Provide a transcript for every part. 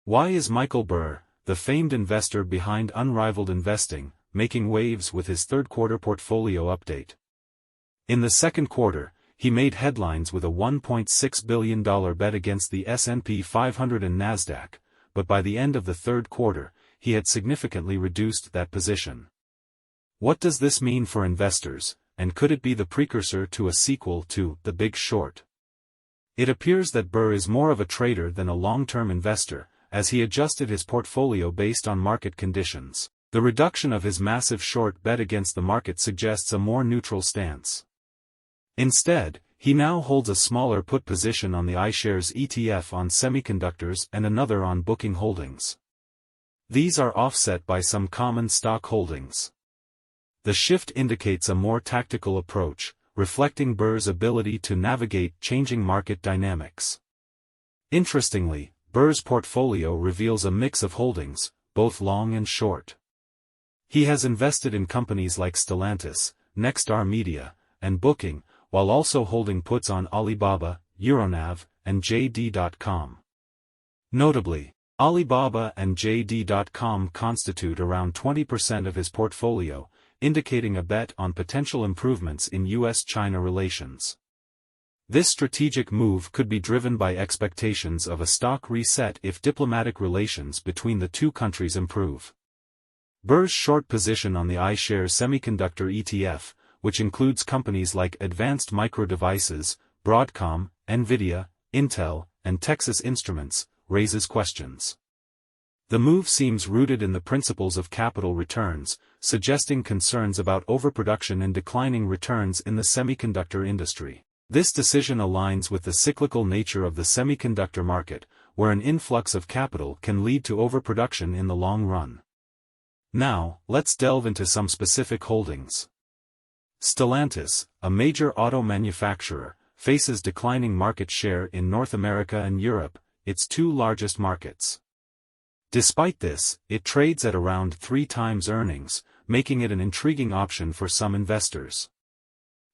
Why is Michael Burr, the famed investor behind unrivaled investing, making waves with his third-quarter portfolio update? In the second quarter, he made headlines with a $1.6 billion bet against the S&P 500 and Nasdaq, but by the end of the third quarter, he had significantly reduced that position. What does this mean for investors, and could it be the precursor to a sequel to The Big Short? It appears that Burr is more of a trader than a long-term investor, as he adjusted his portfolio based on market conditions. The reduction of his massive short bet against the market suggests a more neutral stance. Instead, he now holds a smaller put position on the iShares ETF on semiconductors and another on Booking Holdings. These are offset by some common stock holdings. The shift indicates a more tactical approach, reflecting Burr's ability to navigate changing market dynamics. Interestingly, Burr's portfolio reveals a mix of holdings, both long and short. He has invested in companies like Stellantis, Nexstar Media, and Booking, while also holding puts on Alibaba, Euronav, and JD.com. Notably, Alibaba and JD.com constitute around 20% of his portfolio, indicating a bet on potential improvements in U.S.-China relations. This strategic move could be driven by expectations of a stock reset if diplomatic relations between the two countries improve. Burr's short position on the iShares Semiconductor ETF, which includes companies like Advanced Micro Devices, Broadcom, Nvidia, Intel, and Texas Instruments, raises questions. The move seems rooted in the principles of capital returns, suggesting concerns about overproduction and declining returns in the semiconductor industry. This decision aligns with the cyclical nature of the semiconductor market, where an influx of capital can lead to overproduction in the long run. Now, let's delve into some specific holdings. Stellantis, a major auto manufacturer, faces declining market share in North America and Europe, its two largest markets. Despite this, it trades at around 3 times earnings, making it an intriguing option for some investors.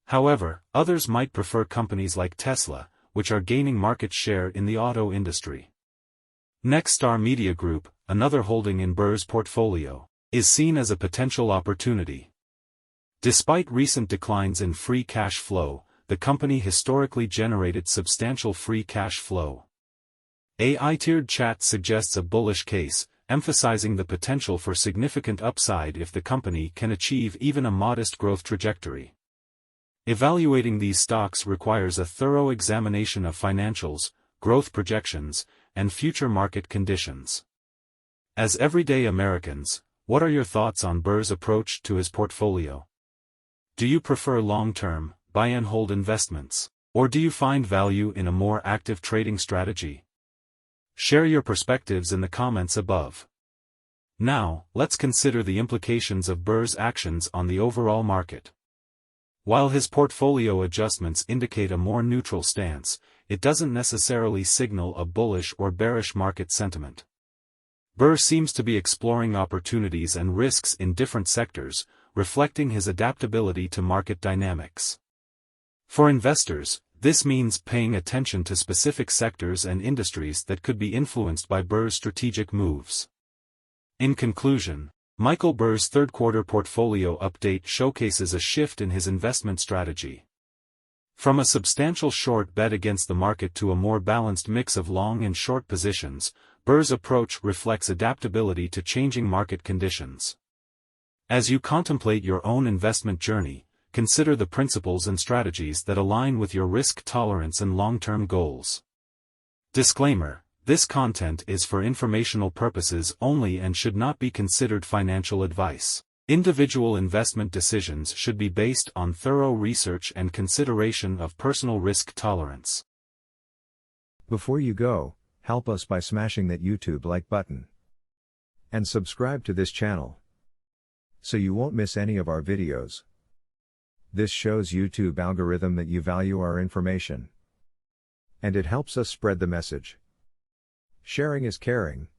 However, others might prefer companies like Tesla, which are gaining market share in the auto industry. Nexstar Media Group, another holding in Burr's portfolio, is seen as a potential opportunity. Despite recent declines in free cash flow, the company historically generated substantial free cash flow. AI-tiered chat suggests a bullish case, emphasizing the potential for significant upside if the company can achieve even a modest growth trajectory. Evaluating these stocks requires a thorough examination of financials, growth projections, and future market conditions. As everyday Americans, what are your thoughts on Burr's approach to his portfolio? Do you prefer long-term, buy-and-hold investments, or do you find value in a more active trading strategy? Share your perspectives in the comments above. Now, let's consider the implications of Burr's actions on the overall market. While his portfolio adjustments indicate a more neutral stance, it doesn't necessarily signal a bullish or bearish market sentiment. Burr seems to be exploring opportunities and risks in different sectors, reflecting his adaptability to market dynamics. For investors, this means paying attention to specific sectors and industries that could be influenced by Burr's strategic moves. In conclusion, Michael Burr's third-quarter portfolio update showcases a shift in his investment strategy. From a substantial short bet against the market to a more balanced mix of long and short positions, Burr's approach reflects adaptability to changing market conditions. As you contemplate your own investment journey, consider the principles and strategies that align with your risk tolerance and long-term goals. Disclaimer: this content is for informational purposes only and should not be considered financial advice. Individual investment decisions should be based on thorough research and consideration of personal risk tolerance. Before you go, help us by smashing that YouTube like button. And subscribe to this channel, so you won't miss any of our videos. This shows YouTube algorithm that you value our information, and it helps us spread the message. Sharing is caring.